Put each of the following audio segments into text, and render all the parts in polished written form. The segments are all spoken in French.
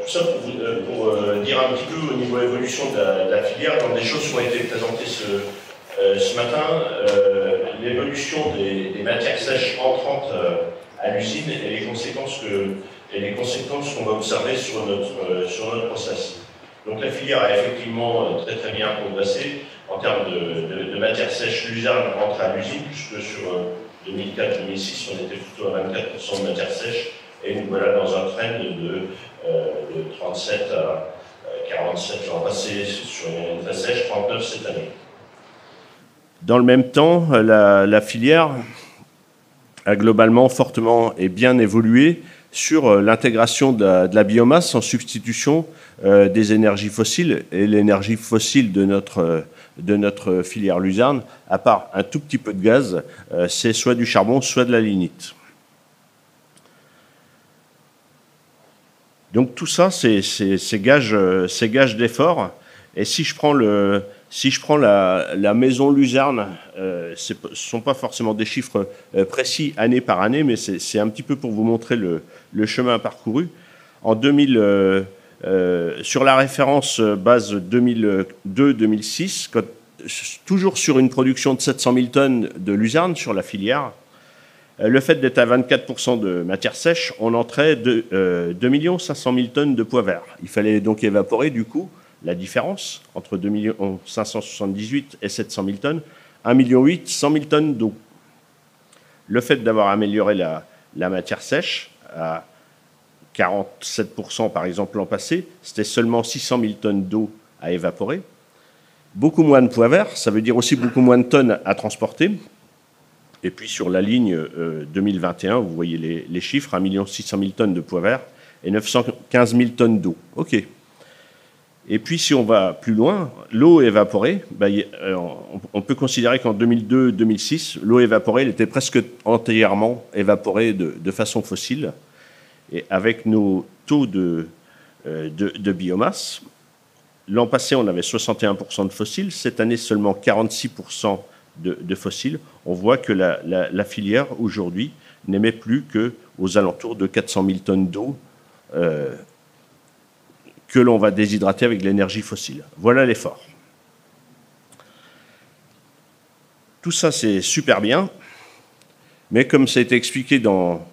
Tout ça pour dire un petit peu au niveau évolution de la filière, dans des choses qui ont été présentées ce matin, l'évolution des matières sèches entrantes à l'usine et les conséquences qu'on va observer sur notre process. Donc la filière a effectivement très très bien progressé en termes de matières sèches. Luzerne rentre à l'usine, puisque sur 2004-2006, on était plutôt à 24% de matières sèches, et nous voilà dans un trend de 37 à 47, on va passer sur une très sèche, 39 cette année. Dans le même temps, la filière a globalement fortement et bien évolué sur l'intégration de la biomasse en substitution des énergies fossiles. Et l'énergie fossile de notre filière Luzerne, à part un tout petit peu de gaz, c'est soit du charbon, soit de la lignite. Donc tout ça, c'est gage d'effort. Et si je prends la maison Luzerne, ce ne sont pas forcément des chiffres précis année par année, mais c'est un petit peu pour vous montrer le chemin parcouru. En 2000, sur la référence base 2002-2006, toujours sur une production de 700 000 tonnes de Luzerne sur la filière, le fait d'être à 24% de matière sèche, on entrait 2 500 000 tonnes de pois vert. Il fallait donc évaporer, du coup, la différence entre 2 578 et 700 000 tonnes, 1,8 million, 100 000 tonnes d'eau. Le fait d'avoir amélioré la matière sèche à 47% par exemple l'an passé, c'était seulement 600 000 tonnes d'eau à évaporer. Beaucoup moins de pois verts, ça veut dire aussi beaucoup moins de tonnes à transporter. Et puis sur la ligne 2021, vous voyez les chiffres, 1 600 000 tonnes de pois verts et 915 000 tonnes d'eau. OK. Et puis si on va plus loin, l'eau évaporée, on peut considérer qu'en 2002-2006, l'eau évaporée elle était presque entièrement évaporée de façon fossile. Et avec nos taux de biomasse, l'an passé on avait 61% de fossiles, cette année seulement 46% de fossiles. On voit que la filière aujourd'hui n'émet plus qu'aux alentours de 400 000 tonnes d'eau que l'on va déshydrater avec de l'énergie fossile. Voilà l'effort. Tout ça, c'est super bien, mais comme ça a été expliqué dans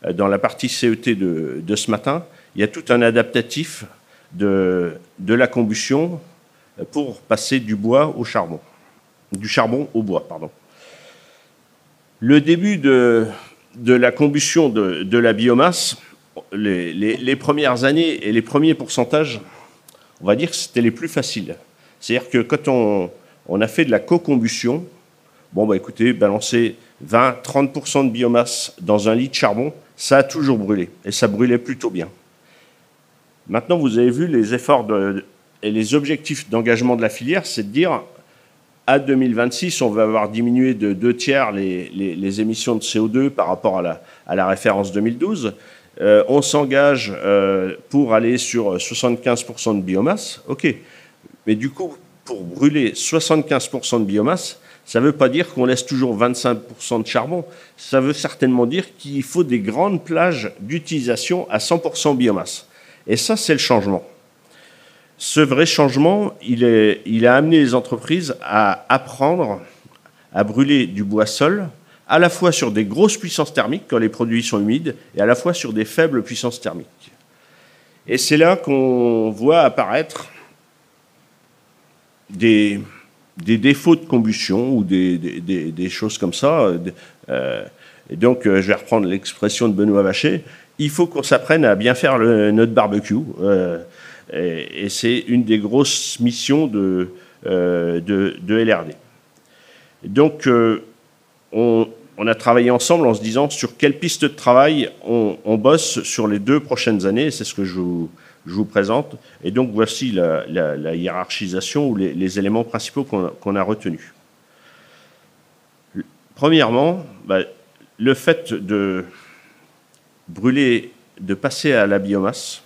la partie CET de ce matin, il y a tout un adaptatif de la combustion pour passer du bois au charbon. Du charbon au bois, pardon. Le début de la combustion de la biomasse, les premières années et les premiers pourcentages, on va dire que c'était les plus faciles. C'est-à-dire que quand on a fait de la co-combustion, écoutez, balancer 20-30% de biomasse dans un lit de charbon, ça a toujours brûlé, et ça brûlait plutôt bien. Maintenant, vous avez vu les efforts et les objectifs d'engagement de la filière, c'est de dire, à 2026, on va avoir diminué de 2/3 les émissions de CO2 par rapport à la référence 2012. On s'engage pour aller sur 75% de biomasse. OK. Mais du coup, pour brûler 75% de biomasse, ça ne veut pas dire qu'on laisse toujours 25% de charbon. Ça veut certainement dire qu'il faut des grandes plages d'utilisation à 100% biomasse. Et ça, c'est le changement. Ce vrai changement, il a amené les entreprises à apprendre à brûler du bois sol, à la fois sur des grosses puissances thermiques, quand les produits sont humides, et à la fois sur des faibles puissances thermiques. Et c'est là qu'on voit apparaître des défauts de combustion ou des choses comme ça. Et donc, je vais reprendre l'expression de Benoît Vacher, il faut qu'on s'apprenne à bien faire notre barbecue. Et c'est une des grosses missions de LRD. Donc, on a travaillé ensemble en se disant sur quelle piste de travail on bosse sur les 2 prochaines années. C'est ce que je vous présente. Et donc, voici la hiérarchisation ou les éléments principaux qu'on a retenus. Premièrement, le fait de brûler, de passer à la biomasse,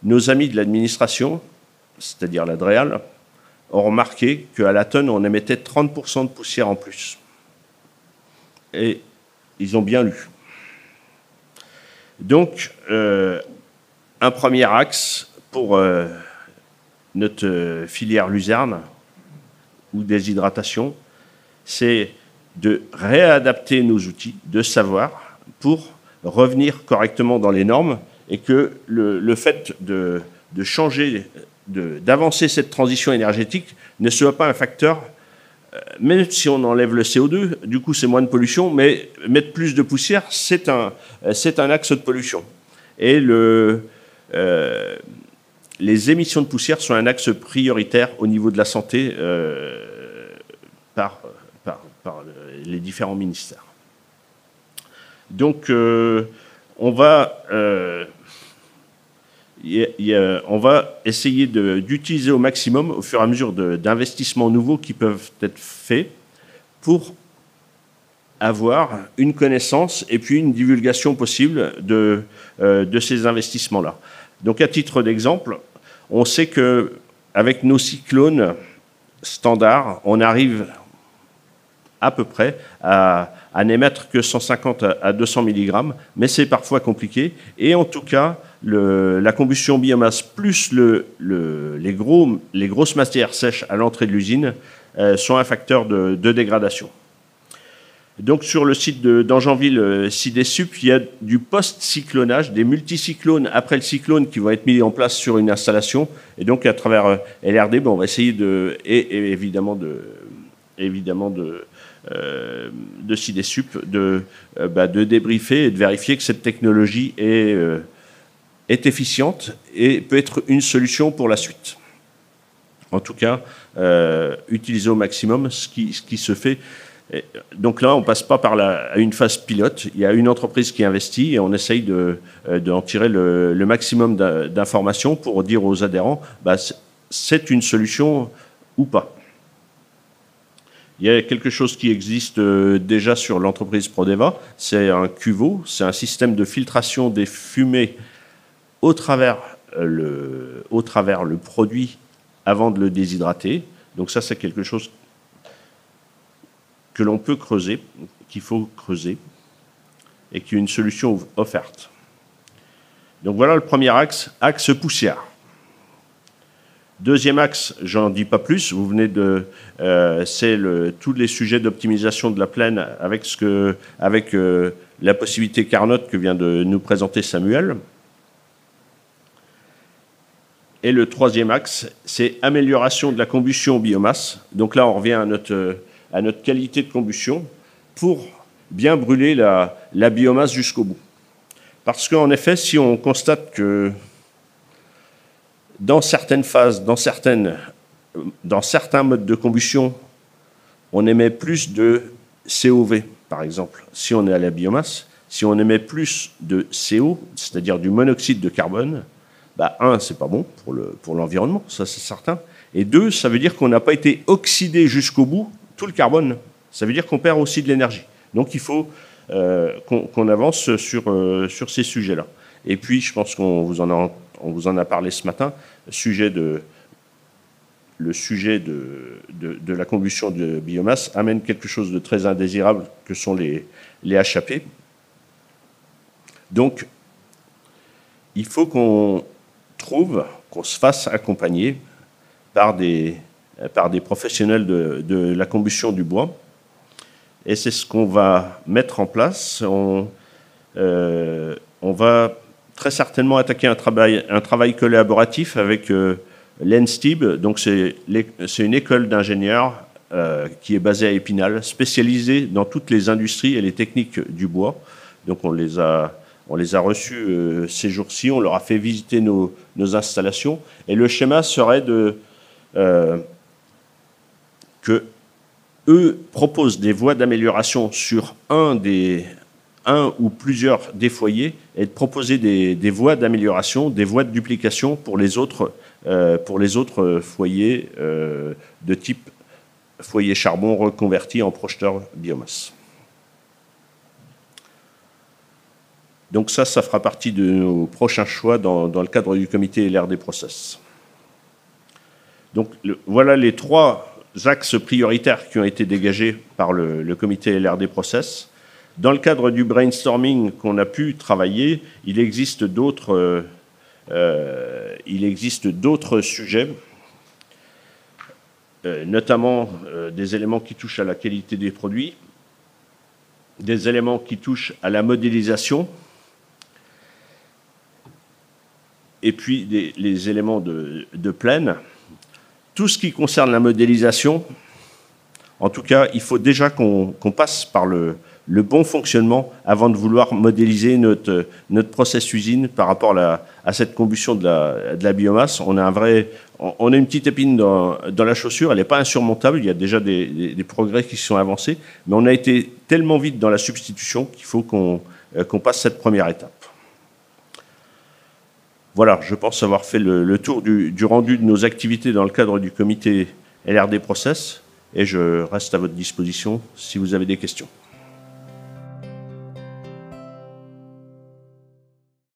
nos amis de l'administration, c'est-à-dire la DREAL, ont remarqué qu'à la tonne, on émettait 30% de poussière en plus. Et ils ont bien lu. Donc, un premier axe pour notre filière luzerne ou déshydratation, c'est de réadapter nos outils de savoir pour revenir correctement dans les normes et que le fait de changer, d'avancer cette transition énergétique ne soit pas un facteur, même si on enlève le CO2, du coup c'est moins de pollution, mais mettre plus de poussière, c'est un axe de pollution. Et les émissions de poussière sont un axe prioritaire au niveau de la santé par les différents ministères. Donc, on va essayer d'utiliser au maximum, au fur et à mesure d'investissements nouveaux qui peuvent être faits, pour avoir une connaissance et puis une divulgation possible de ces investissements-là. Donc, à titre d'exemple, on sait qu'avec nos cyclones standards, on arrive à peu près à n'émettre que 150 à 200 mg, mais c'est parfois compliqué. Et en tout cas, la combustion biomasse plus les grosses matières sèches à l'entrée de l'usine sont un facteur de dégradation. Donc sur le site d'Angenville Cidesup, il y a du post-cyclonage, des multicyclones après le cyclone qui vont être mis en place sur une installation. Et donc à travers LRD, on va essayer évidemment de Cidesup de débriefer et de vérifier que cette technologie est efficiente et peut être une solution pour la suite. En tout cas, utiliser au maximum ce qui se fait. Donc là, on ne passe pas par une phase pilote. Il y a une entreprise qui investit et on essaye d'en tirer le maximum d'informations pour dire aux adhérents c'est une solution ou pas. Il y a quelque chose qui existe déjà sur l'entreprise Prodeva, c'est un cuveau, c'est un système de filtration des fumées au travers le produit avant de le déshydrater. Donc ça, c'est quelque chose que l'on peut creuser, qu'il faut creuser, et qui est une solution offerte. Donc voilà le premier axe poussière. Deuxième axe, j'en dis pas plus, vous venez c'est tous les sujets d'optimisation de la plaine avec la possibilité Carnot que vient de nous présenter Samuel. Et le troisième axe, c'est amélioration de la combustion biomasse. Donc là, on revient à notre qualité de combustion pour bien brûler la biomasse jusqu'au bout. Parce qu'en effet, si on constate que dans certaines phases, dans certains modes de combustion, on émet plus de COV, par exemple, si on est à la biomasse, si on émet plus de CO, c'est-à-dire du monoxyde de carbone, un, c'est pas bon pour l'environnement, ça c'est certain, et deux, ça veut dire qu'on n'a pas été oxydé jusqu'au bout tout le carbone. Ça veut dire qu'on perd aussi de l'énergie. Donc il faut qu'on avance sur ces sujets-là. Et puis, je pense qu'on vous en a parlé ce matin, le sujet de la combustion de biomasse amène quelque chose de très indésirable que sont les HAP. Donc, il faut qu'on se fasse accompagner par des professionnels de la combustion du bois. Et c'est ce qu'on va mettre en place. On va très certainement attaquer un travail collaboratif avec l'ENSTIB. Donc c'est une école d'ingénieurs qui est basée à Épinal, spécialisée dans toutes les industries et les techniques du bois. Donc on les a reçus ces jours-ci, on leur a fait visiter nos installations. Et le schéma serait que eux proposent des voies d'amélioration sur un ou plusieurs des foyers et de proposer des voies d'amélioration, des voies de duplication pour les autres foyers de type foyer charbon reconverti en projeteur biomasse. Donc ça fera partie de nos prochains choix dans le cadre du comité LRD Process. Donc voilà les trois axes prioritaires qui ont été dégagés par le comité LRD Process. Dans le cadre du brainstorming qu'on a pu travailler, il existe d'autres il existe d'autres sujets, notamment des éléments qui touchent à la qualité des produits, des éléments qui touchent à la modélisation, et puis les éléments de plaine. Tout ce qui concerne la modélisation, en tout cas, il faut déjà qu'on passe par le bon fonctionnement avant de vouloir modéliser notre process usine par rapport à cette combustion de la biomasse. On a une petite épine dans la chaussure, elle n'est pas insurmontable, il y a déjà des progrès qui sont avancés, mais on a été tellement vite dans la substitution qu'il faut qu'on passe cette première étape. Voilà, je pense avoir fait le tour du rendu de nos activités dans le cadre du comité LRD Process, et je reste à votre disposition si vous avez des questions.